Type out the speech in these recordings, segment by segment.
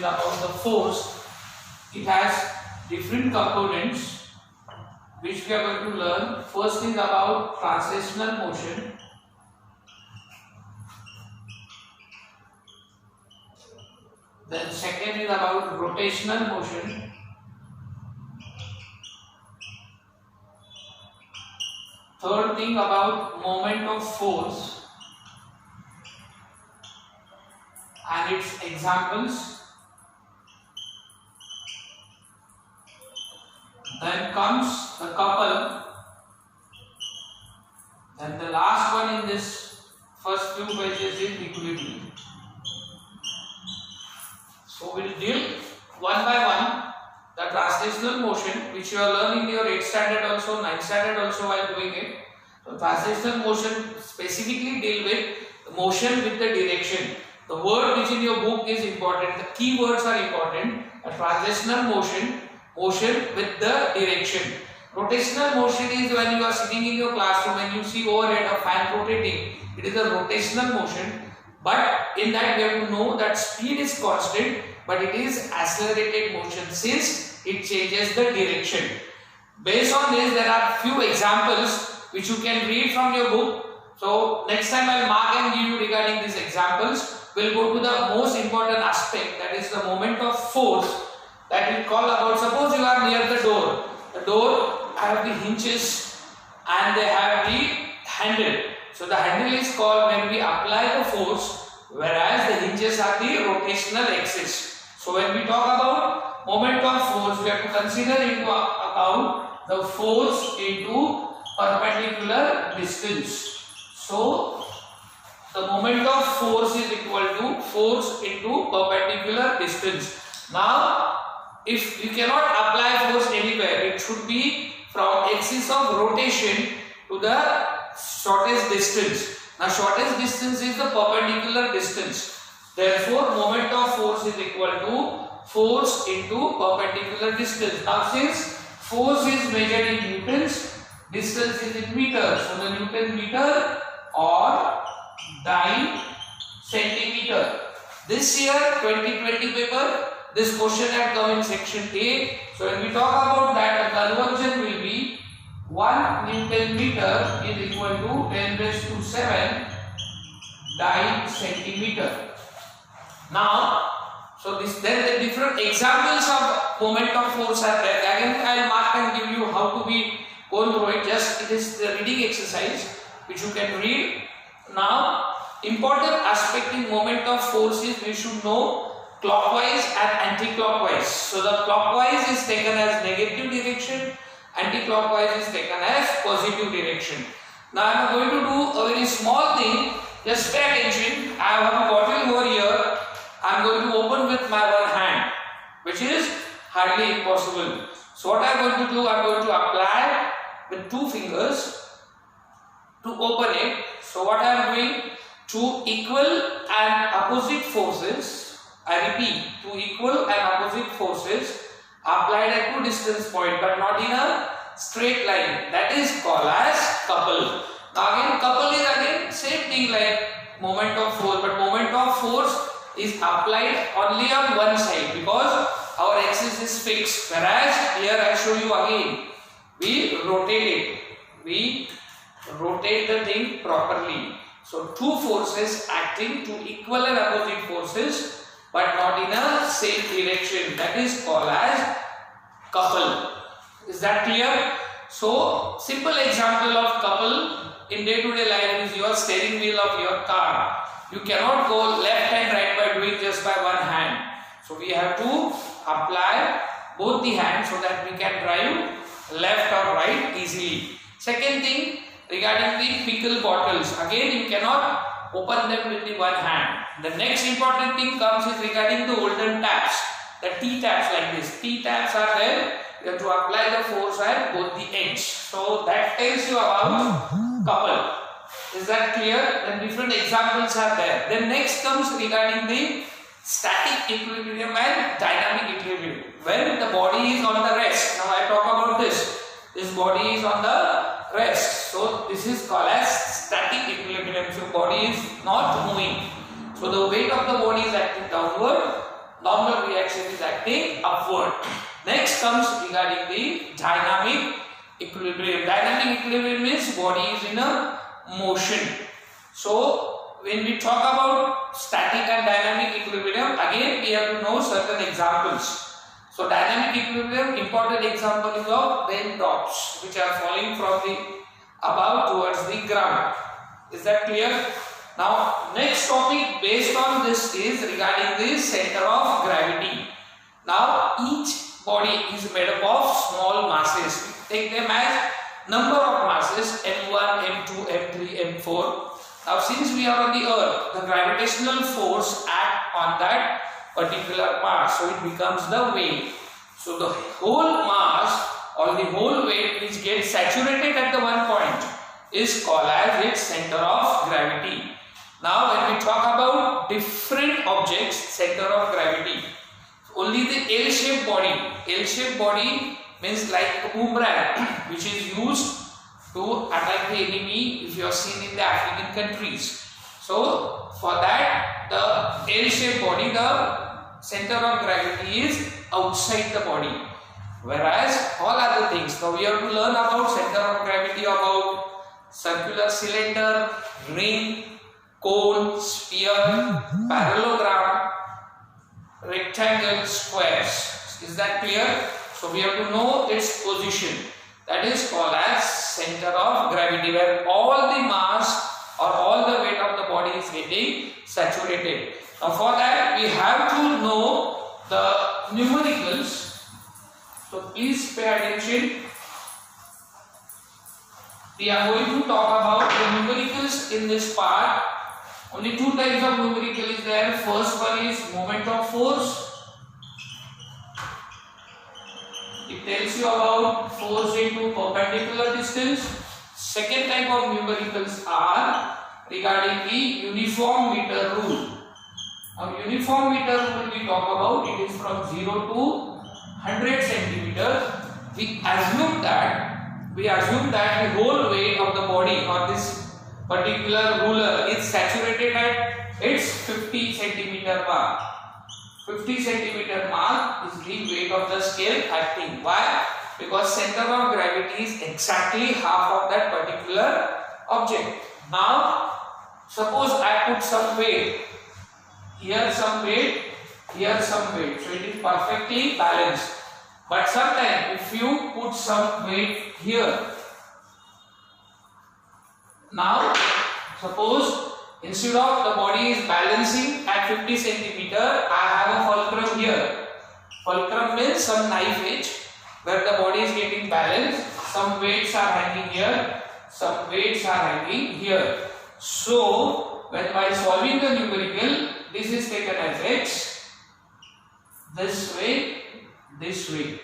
about the force. It has different components which we are going to learn. First is about translational motion. Then second is about rotational motion. Third thing about moment of force and its examples. Then comes the couple. Then the last one in this first few pages is equilibrium. So we will deal one by one the translational motion, which you are learning in your 8th standard also, 9th standard also while doing it. So translational motion specifically deal with the motion with the direction. The word which in your book is important, the key words are important. A translational motion, motion with the direction. Rotational motion is when you are sitting in your classroom and you see overhead a fan rotating. It is a rotational motion. But in that we have to know that speed is constant, but it is accelerated motion since it changes the direction. Based on this, there are few examples which you can read from your book. So next time I will mark and give you regarding these examples. We will go to the most important aspect, that is the moment of force that we call about. Suppose you are near the door. The door have the hinges and they have the handle. So the handle is called when we apply the force, whereas the hinges are the rotational axis. So when we talk about moment of force, we have to consider into account the force into perpendicular distance. So the moment of force is equal to force into perpendicular distance. Now, if you cannot apply force anywhere, it should be from axis of rotation to the shortest distance. Now, shortest distance is the perpendicular distance. Therefore, moment of force is equal to force into perpendicular distance. Now, since force is measured in newtons, distance is in meters. So, the Newton meter or dyne centimeter. This year, 2020 paper, this question had come in section A. So, when we talk about that, the conversion will be 1 Newton meter is equal to 10 raised to 7 dyne centimeter. Now, so then the different examples of moment of force are there. Again, I will mark and give you how to be going through it. Just it is the reading exercise which you can read. Now, important aspect in moment of force is we should know clockwise and anti-clockwise. So the clockwise is taken as negative direction, anti-clockwise is taken as positive direction. Now I am going to do a very small thing. Just pay attention. I have a bottle over here. I am going to open with my one hand, which is hardly impossible. So what I am going to do, I am going to apply with 2 fingers to open it. So what I am doing, 2 equal and opposite forces, I repeat, 2 equal and opposite forces applied at 2 distance point, but not in a straight line. That is called as couple. Now again, couple is again same thing like moment of force, but moment of force is applied only on one side because our axis is fixed. Whereas here I show you again, we rotate it. We rotate the thing properly. So 2 forces acting, 2 equal and opposite forces, but not in a same direction. That is called as couple. Is that clear? So simple example of couple in day-to-day life is your steering wheel of your car. You cannot go left and right by doing just by one hand. So we have to apply both the hands so that we can drive left or right easily. Second thing, regarding the pickle bottles, again you cannot open them with the one hand. The next important thing comes is regarding the olden taps, the T-taps like this. T-taps are there, you have to apply the force at both the ends. So that tells you about couple. Is that clear? Then different examples are there. Then next comes regarding the static equilibrium and dynamic equilibrium. When the body is on the rest. Now I talk about this. This body is on the rest. So this is called as static equilibrium. So body is not moving. So the weight of the body is acting downward. normal reaction is acting upward. Next comes regarding the dynamic equilibrium. Dynamic equilibrium means body is in a motion. So when we talk about static and dynamic equilibrium, again we have to know certain examples. So dynamic equilibrium, important example is of raindrops which are falling from the above towards the ground. Is that clear? Now next topic based on this is regarding the center of gravity. Now each body is made up of small masses. Take them as number of masses m1, m2, m3, m4. Now since we are on the earth, the gravitational force acts on that particular mass, so it becomes the weight. So the whole mass or the whole weight which gets saturated at the one point is called as its center of gravity. Now when we talk about different objects center of gravity, only the L-shaped body means like a boomerang which is used to attack the enemy if you are seen in the African countries. So for that the L-shaped body, the center of gravity is outside the body, whereas all other things, now we have to learn about center of gravity about circular cylinder, ring, cone, sphere, parallelogram, rectangle, squares. Is that clear? So we have to know its position. That is called as center of gravity, where all the mass or all the weight of the body is getting saturated. Now for that we have to know the numericals. So please pay attention. We are going to talk about the numericals in this part. Only two types of numerical is there. First one is moment of force. It tells you about force into perpendicular distance. Second type of numericals are regarding the uniform meter rule. Now uniform meter rule we talk about, it is from 0 to 100 centimeters. We assume that the whole weight of the body or this particular ruler is saturated at its 50 centimeter mark. 50 centimeter mark is the weight of the scale acting. Why? Because center of gravity is exactly half of that particular object. Now suppose I put some weight, here some weight, here some weight, so it is perfectly balanced. But sometimes if you put some weight here, now suppose instead of the body is balancing at 50 centimeter, I have a fulcrum here. Fulcrum means some knife edge where the body is getting balanced. Some weights are hanging here, some weights are hanging here. So when while solving the numerical, this is taken as x, this way, this way.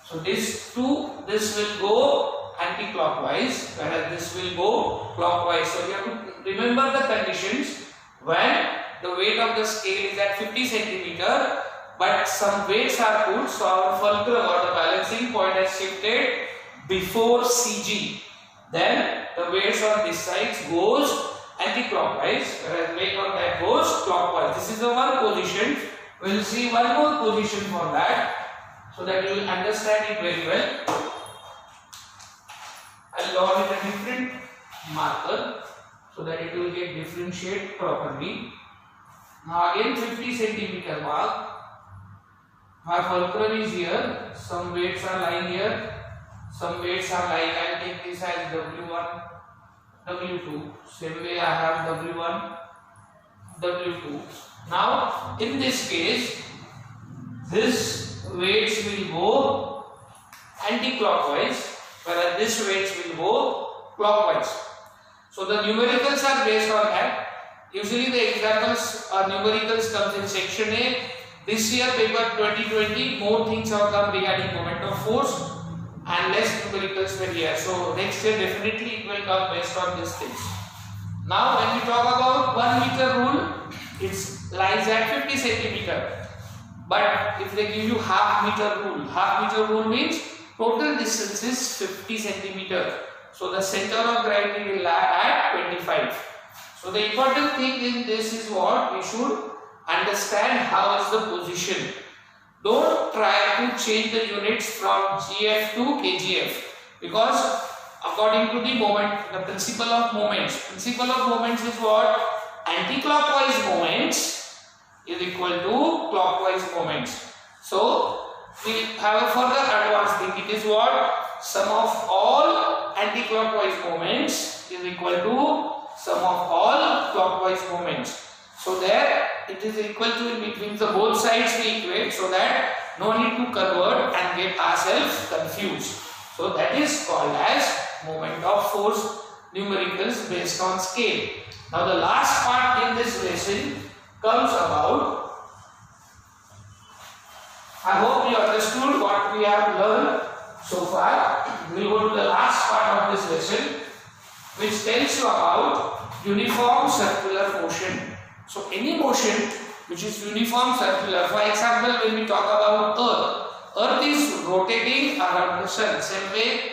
So this will go anti-clockwise, whereas this will go clockwise. So you have to remember the conditions when the weight of the scale is at 50 centimeter, but some weights are put, so our fulcrum or the balancing point has shifted before CG. Then the weights on this side goes anti-clockwise, whereas weight on that goes clockwise. This is the one position. We will see one more position for that, so that you will understand it very well. I will draw with a different marker so that it will get differentiate properly. Now again 50 centimeter mark. My fulcrum is here. Some weights are lying here. Some weights are lying. I will take this as W1, W2. Same way I have W1, W2. Now in this case, this weights will go anti-clockwise, whereas this weights will go clockwise. So the numericals are based on that. Usually the examples or numericals comes in section A. This year paper 2020 more things have come regarding moment of force and less numericals were here. So next year definitely it will come based on these things. Now when we talk about 1 meter rule, it lies at 50 centimeter. But if they give you half meter rule means total distance is 50 centimeter. So the center of gravity will lie at 25. So the important thing in this is what we should understand how is the position. Don't try to change the units from GF to kgf, because according to the moment, the principle of moments is what? Anti-clockwise moments is equal to clockwise moments. So we have a further advanced thing. It is what? Sum of all anti-clockwise moments is equal to sum of all clockwise moments. So there it is equal to, in between the both sides we equate, so that no need to convert and get ourselves confused. So that is called as moment of force numericals based on scale. Now the last part in this lesson comes about, I hope you understood what we have learned so far. We will go to the last part of this lesson, which tells you about uniform circular motion. So any motion which is uniform circular, for example, when we talk about Earth is rotating around the sun. Same way,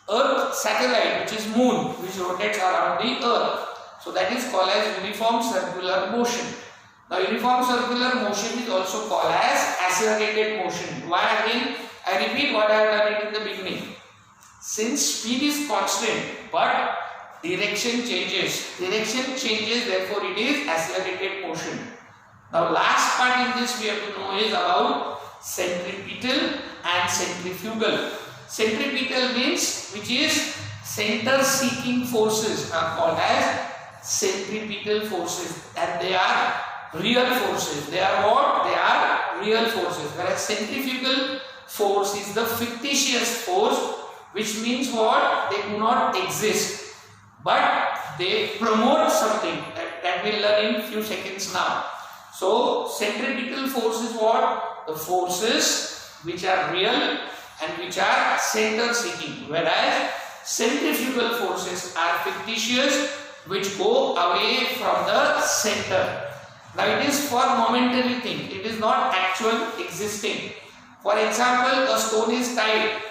Earth satellite, which is moon, which rotates around the Earth. So that is called as uniform circular motion. Now uniform circular motion is also called as accelerated motion. Why again? I repeat what I have done in the beginning. Since speed is constant but direction changes, therefore it is accelerated motion. Now last part in this we have to know is about centripetal and centrifugal. Centripetal means which is center seeking forces are called as centripetal forces, and they are real forces. They are what? They are real forces. Whereas centrifugal force is the fictitious force, which means what? They do not exist, but they promote something that we'll learn in few seconds now. So centripetal force is what? The forces which are real and which are center seeking, whereas centrifugal forces are fictitious, which go away from the center. Now it is for momentary thing, it is not actual existing. For example, a stone is tied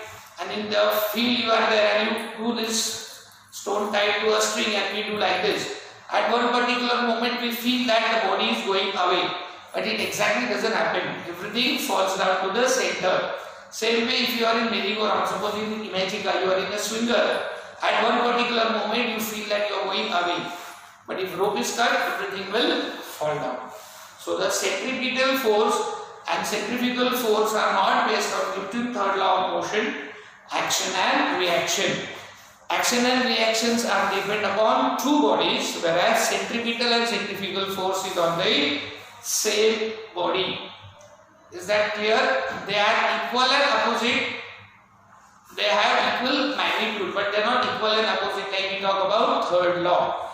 and in the field you are there and you do this stone tied to a string and we do like this. At one particular moment we feel that the body is going away, but it exactly doesn't happen. Everything falls down to the center. Same way if you are in merry-go-round, suppose in Imagica, you are in a swinger. At one particular moment you feel that you are going away, but if rope is cut, everything will fall down. So the centripetal force and centrifugal force are not based on Newton's third law of motion, action and reaction. Action and reactions are depend upon two bodies, whereas centripetal and centrifugal force is on the same body. Is that clear? They are equal and opposite. They have equal magnitude, but they are not equal and opposite like we talk about third law.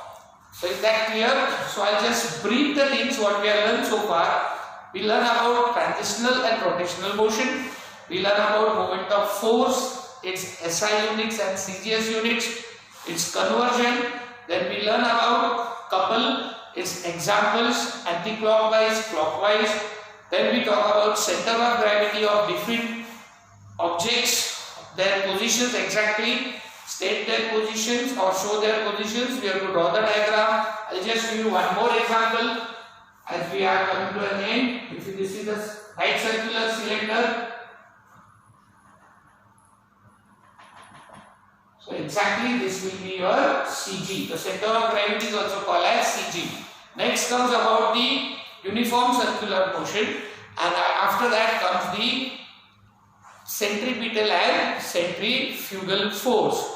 So is that clear? So I'll just brief the things what we have learned so far. We learn about transitional and rotational motion. We learn about moment of force, its SI units and CGS units, its conversion. Then we learn about couple, its examples, anti-clockwise, clockwise. Then we talk about center of gravity of different objects, their positions exactly, state their positions or show their positions. We have to draw the diagram. I'll just give you one more example as we are coming to an end. If this is the right circular cylinder. So exactly this will be your CG. The center of gravity is also called as CG. Next comes about the uniform circular motion, and after that comes the centripetal and centrifugal force.